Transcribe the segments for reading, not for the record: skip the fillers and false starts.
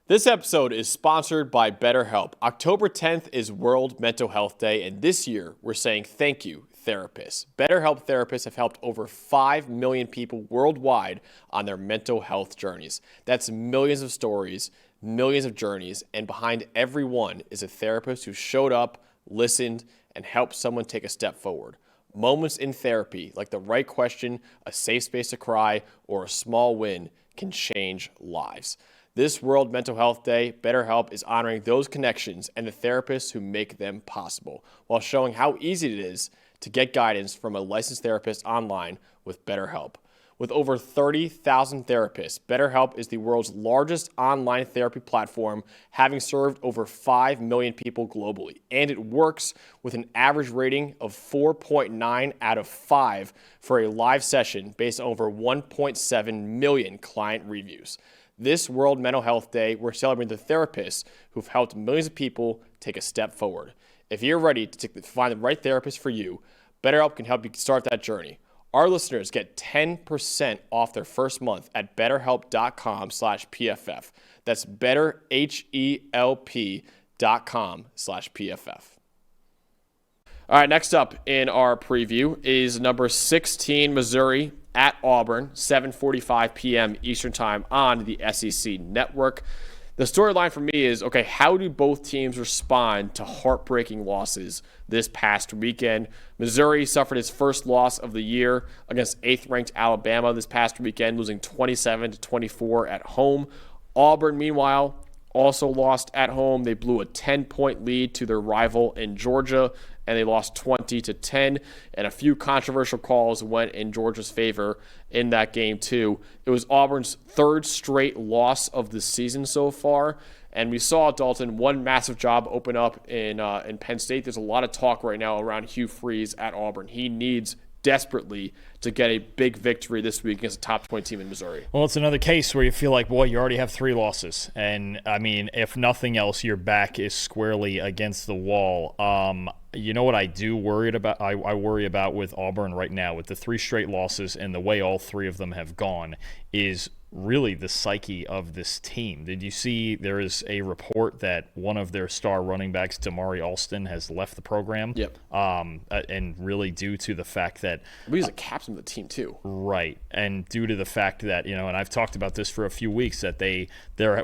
This episode is sponsored by BetterHelp. October 10th is World Mental Health Day, and this year we're saying thank you, therapists. BetterHelp therapists have helped over 5 million people worldwide on their mental health journeys. That's millions of stories, millions of journeys, and behind every one is a therapist who showed up, listened, and helped someone take a step forward. Moments in therapy, like the right question, a safe space to cry, or a small win, can change lives. This World Mental Health Day, BetterHelp is honoring those connections and the therapists who make them possible, while showing how easy it is to get guidance from a licensed therapist online with BetterHelp. With over 30,000 therapists, BetterHelp is the world's largest online therapy platform, having served over 5 million people globally. And it works with an average rating of 4.9 out of 5 for a live session based on over 1.7 million client reviews. This World Mental Health Day, we're celebrating the therapists who've helped millions of people take a step forward. If you're ready to find the right therapist for you, BetterHelp can help you start that journey. Our listeners get 10% off their first month at betterhelp.com/PFF. That's betterhelp.com/PFF. All right, next up in our preview is number 16, Missouri at Auburn, 7:45 p.m. Eastern Time on the SEC Network. The storyline for me is, okay, how do both teams respond to heartbreaking losses this past weekend? Missouri suffered its first loss of the year against 8th-ranked Alabama this past weekend, losing 27-24 at home. Auburn, meanwhile, also lost at home. They blew a 10-point lead to their rival in Georgia, and they lost 20-10, and a few controversial calls went in Georgia's favor in that game too. It was Auburn's third straight loss of the season so far, and we saw Dalton one massive job open up in Penn State. There's a lot of talk right now around Hugh Freeze at Auburn. He needs desperately to get a big victory this week against a top 20 team in Missouri. Well, it's another case where you feel like, boy, you already have 3 losses. And, I mean, if nothing else, your back is squarely against the wall. You know what I do worry about? I worry about with Auburn right now, with the 3 straight losses and the way all 3 of them have gone, is really the psyche of this team. Did you see there is a report that one of their star running backs, Damari Alston, has left the program? Yep. And really due to the fact that he's a captain of the team too. Right. And due to the fact that, you know, and I've talked about this for a few weeks, that there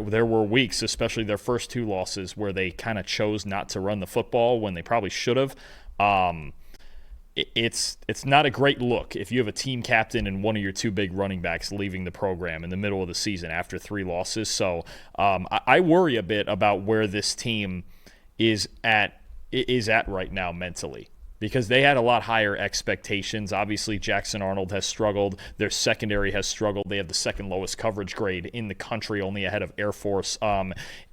were weeks, especially their first 2 losses, where they kind of chose not to run the football when they probably should have. It's not a great look if you have a team captain and one of your 2 big running backs leaving the program in the middle of the season after 3 losses. So I worry a bit about where this team is at right now mentally, because they had a lot higher expectations. Obviously, Jackson Arnold has struggled. Their secondary has struggled. They have the second lowest coverage grade in the country, only ahead of Air Force.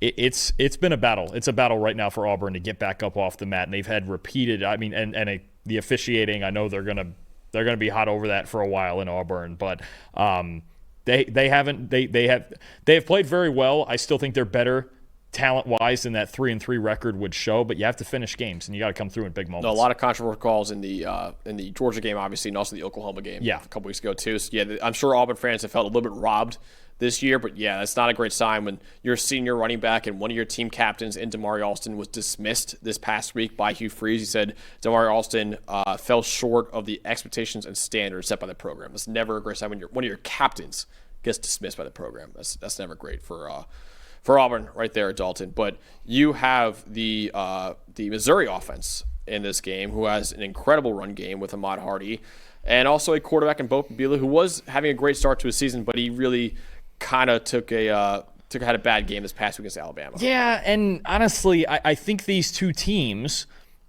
It's been a battle. It's a battle right now for Auburn to get back up off the mat, and they've had repeated. I mean, the officiating, I know they're gonna be hot over that for a while in Auburn, but they have played very well. I still think they're better talent-wise than that 3-3 record would show, but you have to finish games and you got to come through in big moments. No, a lot of controversial calls in the Georgia game, obviously, and also the Oklahoma game a couple weeks ago too. So yeah, I'm sure Auburn fans have felt a little bit robbed this year, but yeah, that's not a great sign when your senior running back and one of your team captains in Damari Alston was dismissed this past week by Hugh Freeze. He said Damari Alston fell short of the expectations and standards set by the program. That's never a great sign when one of your captains gets dismissed by the program. That's never great for Auburn right there at Dalton. But you have the Missouri offense in this game, who has an incredible run game with Ahmad Hardy, and also a quarterback in Bo Pabila, who was having a great start to his season, but he really kind of had a bad game this past week against Alabama. Yeah, and honestly, I think these 2 teams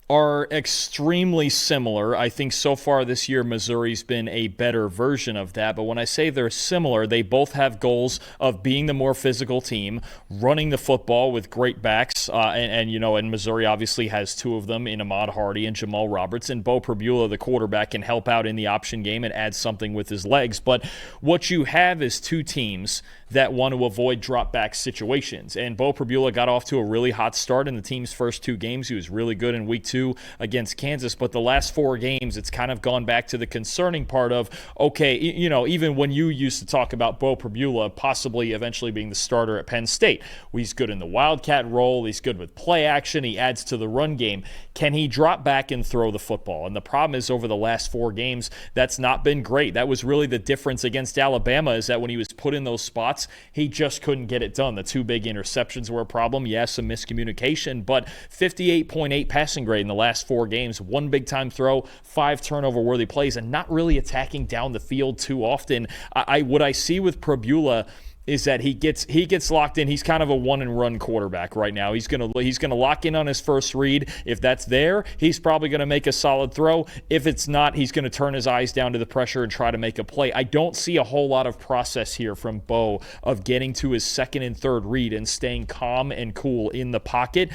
are extremely similar. I think so far this year, Missouri's been a better version of that. But when I say they're similar, they both have goals of being the more physical team, running the football with great backs. And Missouri obviously has 2 of them in Ahmad Hardy and Jamal Roberts. And Bo Pabila, the quarterback, can help out in the option game and add something with his legs. But what you have is 2 teams that want to avoid drop-back situations. And Bo Pabila got off to a really hot start in the team's first 2 games. He was really good in week 2. 2 against Kansas, but the last 4 games, it's kind of gone back to the concerning part of, okay, even when you used to talk about Bo Pribula possibly eventually being the starter at Penn State, he's good in the Wildcat role, he's good with play action, he adds to the run game. Can he drop back and throw the football? And the problem is over the last 4 games, that's not been great. That was really the difference against Alabama, is that when he was put in those spots, he just couldn't get it done. The 2 big interceptions were a problem. Yes, some miscommunication, but 58.8 passing grade in the last 4 games, 1 big-time throw, 5 turnover-worthy plays, and not really attacking down the field too often. What I see with Pribula is that he gets locked in. He's kind of a one-and-run quarterback right now. He's gonna lock in on his first read. If that's there, he's probably gonna make a solid throw. If it's not, he's gonna turn his eyes down to the pressure and try to make a play. I don't see a whole lot of process here from Bo of getting to his second and third read and staying calm and cool in the pocket.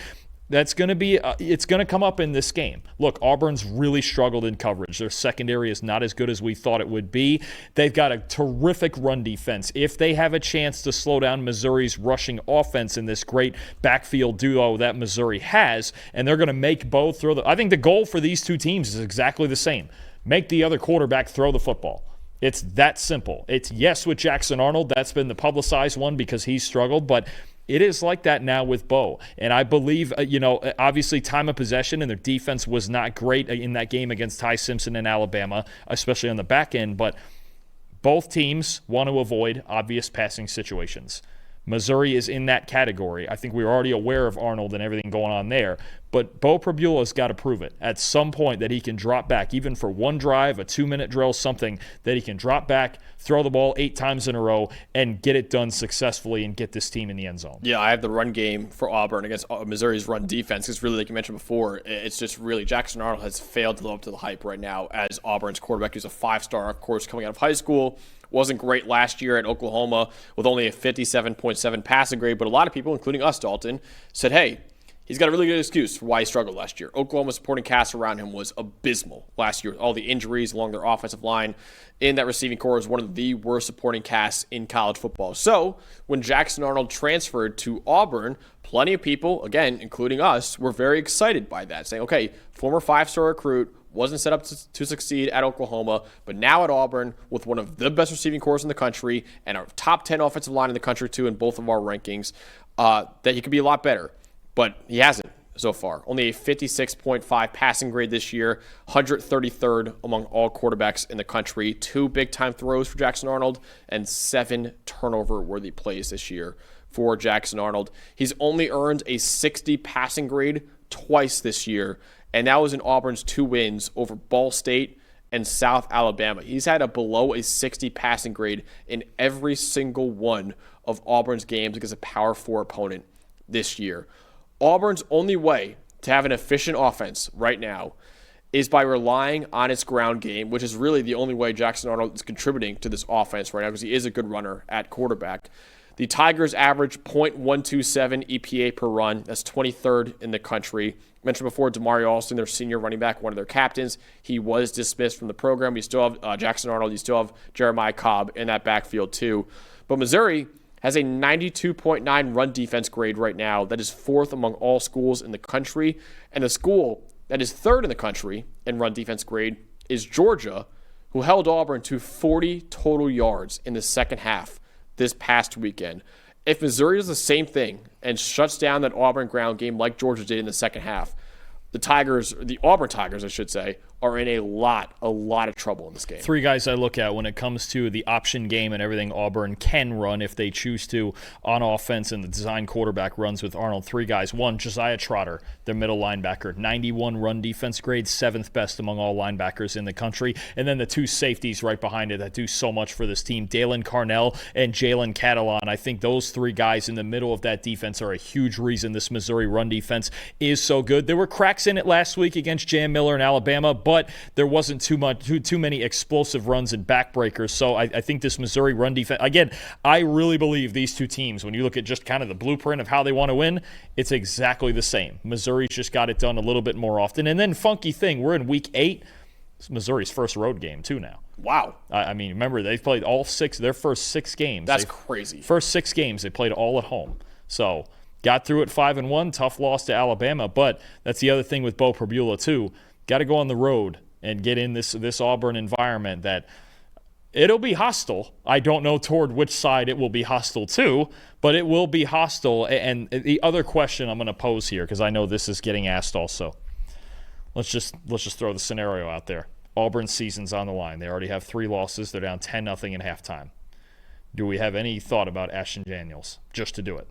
That's going to be, it's going to come up in this game. Look, Auburn's really struggled in coverage. Their secondary is not as good as we thought it would be. They've got a terrific run defense. If they have a chance to slow down Missouri's rushing offense in this great backfield duo that Missouri has, and they're going to make Bo throw I think the goal for these 2 teams is exactly the same. Make the other quarterback throw the football. It's that simple. It's yes with Jackson Arnold. That's been the publicized one because he's struggled, but it is like that now with Bo. And I believe, obviously time of possession and their defense was not great in that game against Ty Simpson in Alabama, especially on the back end. But both teams want to avoid obvious passing situations. Missouri is in that category. I think we're already aware of Arnold and everything going on there. But Bo Pribula's got to prove it at some point that he can drop back, even for one drive, a 2-minute drill, something that he can drop back, throw the ball 8 times in a row, and get it done successfully and get this team in the end zone. Yeah, I have the run game for Auburn against Missouri's run defense. It's really, like you mentioned before, it's just really Jackson Arnold has failed to live up to the hype right now as Auburn's quarterback. He's a 5-star, of course, coming out of high school. Wasn't great last year at Oklahoma with only a 57.7 passing grade, but a lot of people, including us, Dalton, said, hey, he's got a really good excuse for why he struggled last year. Oklahoma's supporting cast around him was abysmal last year with all the injuries along their offensive line. In that receiving corps is one of the worst supporting casts in college football. So when Jackson Arnold transferred to Auburn, plenty of people, again, including us, were very excited by that, saying, okay, former 5-star recruit, wasn't set up to succeed at Oklahoma, but now at Auburn with one of the best receiving corps in the country and our top 10 offensive line in the country too in both of our rankings, that he could be a lot better. But he hasn't so far. Only a 56.5 passing grade this year, 133rd among all quarterbacks in the country, 2 big-time throws for Jackson Arnold, and 7 turnover-worthy plays this year for Jackson Arnold. He's only earned a 60 passing grade twice this year, and that was in Auburn's 2 wins over Ball State and South Alabama. He's had a below a 60 passing grade in every single one of Auburn's games against a Power 4 opponent this year. Auburn's only way to have an efficient offense right now is by relying on its ground game, which is really the only way Jackson Arnold is contributing to this offense right now because he is a good runner at quarterback. The Tigers average .127 EPA per run. That's 23rd in the country. Mentioned before, Damari Alston, their senior running back, one of their captains. He was dismissed from the program. You still have Jackson Arnold. You still have Jeremiah Cobb in that backfield too. But Missouri has a 92.9 run defense grade right now. That is 4th among all schools in the country. And the school that is 3rd in the country in run defense grade is Georgia, who held Auburn to 40 total yards in the second half this past weekend. If Missouri does the same thing and shuts down that Auburn ground game like Georgia did in the second half, the Auburn Tigers, I should say, are in a lot of trouble in this game. 3 guys I look at when it comes to the option game and everything Auburn can run if they choose to on offense and the design quarterback runs with Arnold. 3 guys. 1, Josiah Trotter, their middle linebacker. 91 run defense grade, 7th best among all linebackers in the country. And then the 2 safeties right behind it that do so much for this team, Dalen Carnell and Jalen Catalon. I think those 3 guys in the middle of that defense are a huge reason this Missouri run defense is so good. There were cracks in it last week against Jam Miller in Alabama, but there wasn't too many explosive runs and backbreakers. So I think this Missouri run defense, again, I really believe these 2 teams, when you look at just kind of the blueprint of how they want to win, it's exactly the same. Missouri's just got it done a little bit more often. And then funky thing, we're in week 8. It's Missouri's first road game too now. Wow. I mean, remember, they've played their first 6 games. That's crazy. First 6 games, they played all at home. So Got through at 5-1, tough loss to Alabama, but that's the other thing with Bo Prabula too. Got to go on the road and get in this Auburn environment that it'll be hostile. I don't know toward which side it will be hostile to, but it will be hostile. And the other question I'm going to pose here, because I know this is getting asked also. Let's just throw the scenario out there. Auburn's season's on the line. They already have 3 losses. They're down 10-0 in halftime. Do we have any thought about Ashton Daniels just to do it?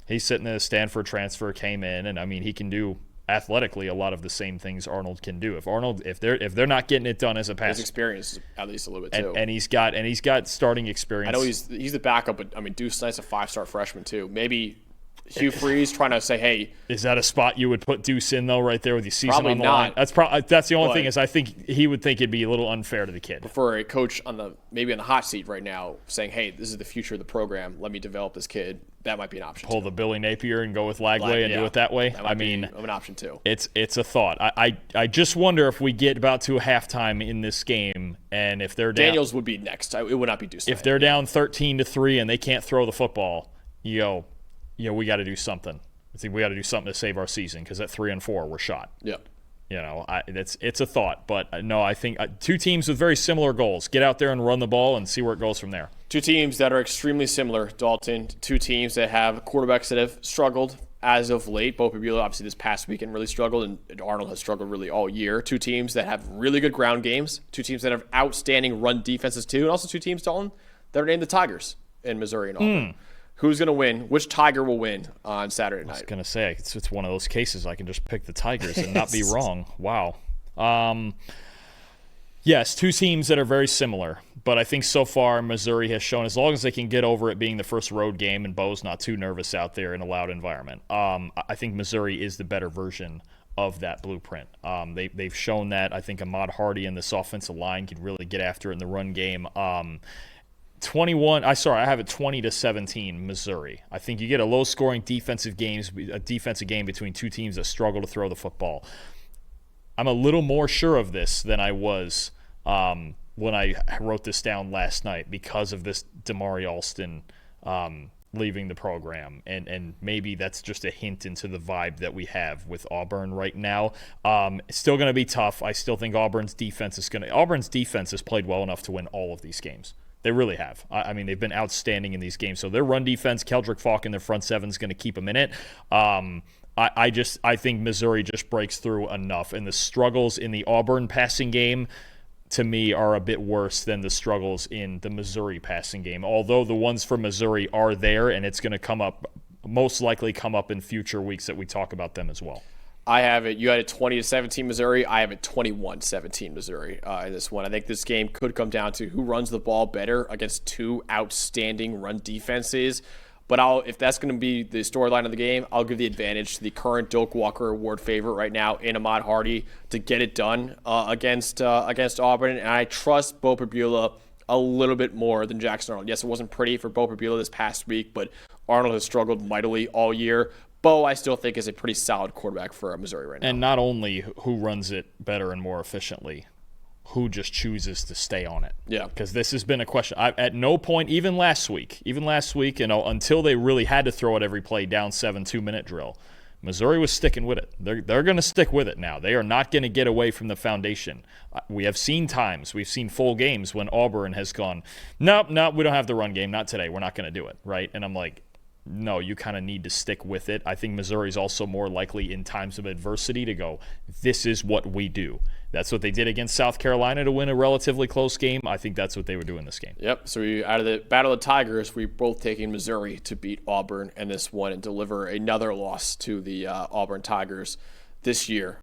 He's sitting there, Stanford transfer, came in, and I mean, he can do athletically a lot of the same things Arnold can do. If they're not getting it done as a passer, his experience at least a little bit too, and he's got starting experience. I know he's the backup, but I mean, Deuce Knight's a 5-star freshman too. Maybe Hugh Freeze trying to say, hey, is that a spot you would put Deuce in though, right there with your season probably on the not. line? That's the only thing is I think he would think it'd be a little unfair to the kid. For a coach maybe on the hot seat right now, saying, hey, this is the future of the program. Let me develop this kid. That might be an option. Pull the Billy Napier and go with Lagway and do it that way. That might be an option too. It's a thought. I just wonder if we get about to halftime in this game, and if they're down, Daniels would be next. It would not be Deuce. If they're down 13-3 and they can't throw the football, we got to do something. I think we got to do something to save our season, because at 3-4 we're shot. Yep. It's a thought, but no, I think 2 teams with very similar goals. Get out there and run the ball and see where it goes from there. 2 teams that are extremely similar, Dalton. 2 teams that have quarterbacks that have struggled as of late. Bo Prabula, obviously, this past weekend really struggled, and Arnold has struggled really all year. 2 teams that have really good ground games. 2 teams that have outstanding run defenses too, and also 2 teams, Dalton, that are named the Tigers in Missouri and Auburn. Who's going to win? Which Tiger will win on Saturday night? I was going to say, it's one of those cases I can just pick the Tigers and not be wrong. Wow. Yes, 2 teams that are very similar, but I think so far Missouri has shown, as long as they can get over it being the first road game and Bo's not too nervous out there in a loud environment, I think Missouri is the better version of that blueprint. They've shown that. I think Ahmad Hardy and this offensive line can really get after it in the run game. I have it 20-17 Missouri. I think you get a low-scoring defensive game between 2 teams that struggle to throw the football. I'm a little more sure of this than I was when I wrote this down last night, because of this Damari Alston leaving the program, and maybe that's just a hint into the vibe that we have with Auburn right now. It's still going to be tough. I still think Auburn's defense has played well enough to win all of these games. They really have. I mean, they've been outstanding in these games. So their run defense, Keldrick Falk in their front 7 is going to keep them in it. I think Missouri just breaks through enough. And the struggles in the Auburn passing game, to me, are a bit worse than the struggles in the Missouri passing game. Although the ones for Missouri are there, and it's going to most likely come up in future weeks that we talk about them as well. I have it. You had it 20-17 Missouri. I have it 21-17 Missouri in this one. I think this game could come down to who runs the ball better against 2 outstanding run defenses. But if that's going to be the storyline of the game, I'll give the advantage to the current Doak Walker Award favorite right now, in Ahmad Hardy, to get it done against Auburn. And I trust Bo Prabula a little bit more than Jackson Arnold. Yes, it wasn't pretty for Bo Prabula this past week, but Arnold has struggled mightily all year. Bo, I still think, is a pretty solid quarterback for Missouri right now. And not only who runs it better and more efficiently, who just chooses to stay on it. Yeah. Because this has been a question. At no point, even last week, until they really had to throw it every play, down 7 2-minute drill, Missouri was sticking with it. They're going to stick with it now. They are not going to get away from the foundation. We've seen full games when Auburn has gone, nope, we don't have the run game. Not today. We're not going to do it, right? And I'm like, no, you kind of need to stick with it. I think Missouri's also more likely in times of adversity to go, this is what we do. That's what they did against South Carolina to win a relatively close game. I think that's what they would do in this game. Yep. So out of the Battle of the Tigers, we're both taking Missouri to beat Auburn in this one and deliver another loss to the Auburn Tigers this year.